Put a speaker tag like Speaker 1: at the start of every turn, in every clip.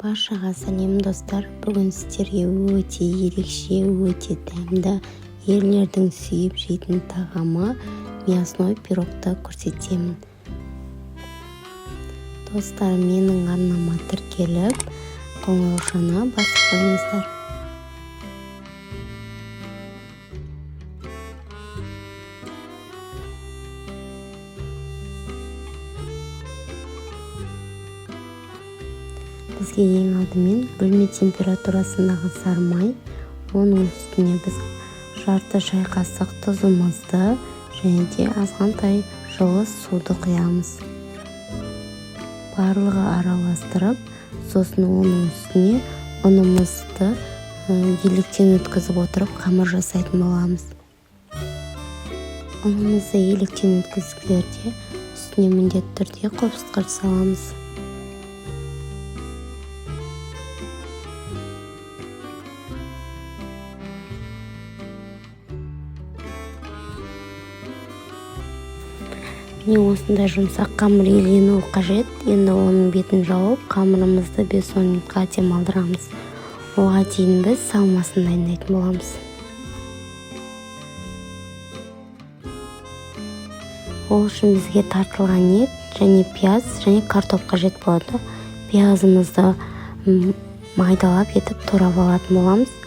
Speaker 1: Баршаға сәлем достар. Бүгін сіздерге өте ерекше, өте дәмді, ерлердің сүйіп жейтін тағамы мясной пирогты көрсетемін. Достар, менің арнама тіркеліп, қоңыраушаны басып қойыңыздар. Бізге ең алдымен бөлме температурасындағы сармай, оның үстіне біз жарты шай қасық тұзымызды және де азғантай жылы суды құямыз. Барлығы араластырып, сосын оның үстіне ұнымызды електен өткізіп отырып қамыр жасайтын боламыз. Ұнымызды електен өткізгенде үстіне міндетті түрде қопсытқыш саламыз. Міне осындай жұмсақ қамыр иленуі қажет. Енді оның бетін жауып, қамырымызды 5-10 минутқа демалдырамыз. Оған дейін біз салмасын дайындайтын боламыз. Ол үшін бізге тартылған ет және пияз және картоп қажет болады. Пиязымызды майдалап етіп турап алатын боламыз.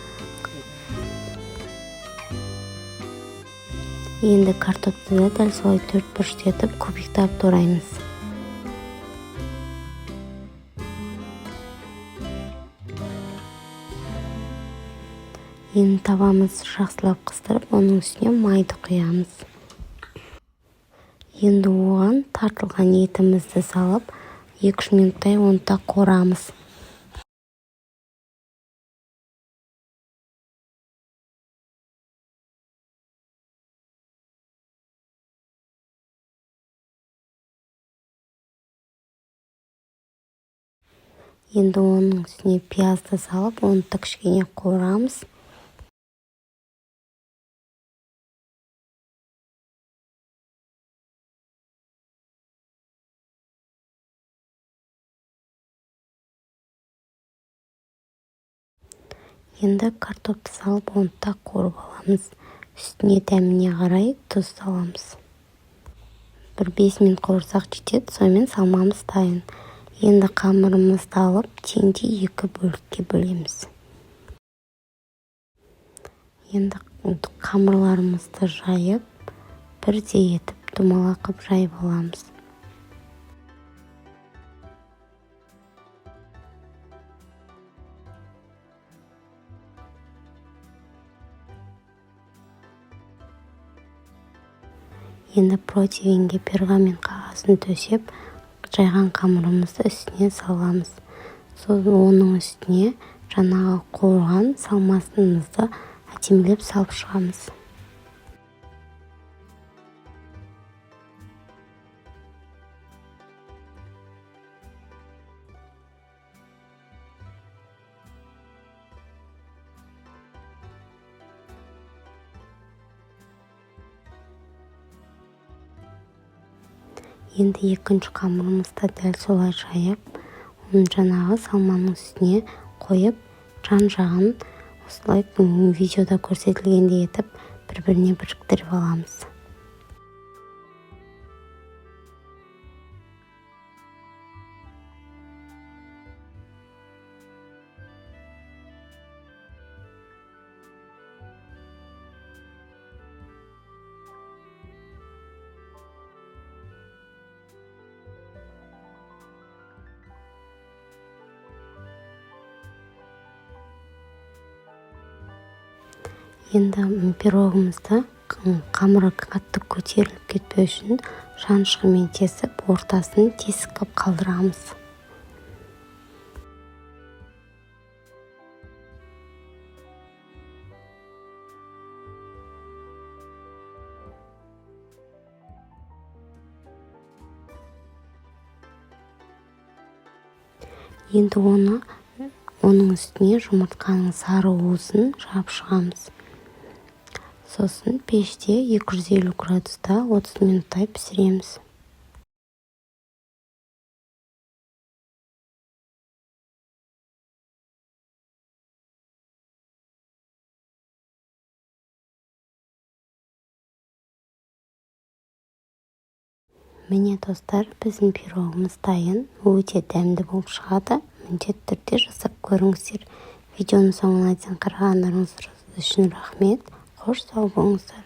Speaker 1: Енді картопты да дәл солай 4 бұрышты етіп кубиктап тураймыз. Енді табамызды жақсылап қыздырып, оның үстіне майды құямыз. Енді оған тартылған етімізді салып, 2-3 минуттай онда қуырамыз. Енді оның үстіне пиязды салып, оны кішкене қуырамыз. Енді картопты салып, оны қуырып аламыз. Үстіне дәміне қарай тұз саламыз. 5 минут қуырсақ жетеді, сонымен салмамыз дайын. Енді қамырымызды алып, теңдей 2 бөлікке бөлеміз. Енді қамырларымызды жайып, бірдей етіп домалақ қып жайып аламыз. Енді противенге пергамент қағазын төсеп, жайған қамырымызды үстіне саламыз. Сосын оның үстіне жаңағы қуырған салмасымызды әдемілеп салып шығамыз. Енді екінші қамырымызды дәл солай жайып, оны жаңағы салманың үстіне қойып, жан-жағын осылай видеода көрсетілгендей етіп, бір-біріне біріктіріп аламыз. Енді пирогымызды қамыры қатты көтеріліп кетпеу үшін шанышқымен тесіп, ортасын тесік қып қалдырамыз. Енді оның үстіне жұмыртқаның сары уызын жағып шығамыз. Сосын пеште 250 градуста 30 минуттай пісіреміз. Міне достар, біздің пирогымыз дайын. Өте дәмді болып шығады. Міндетті түрде жасап көріңіздер. Видеоны соңына дейін қарағандарыңыз үшін рахмет. Қош сау болыңыздар.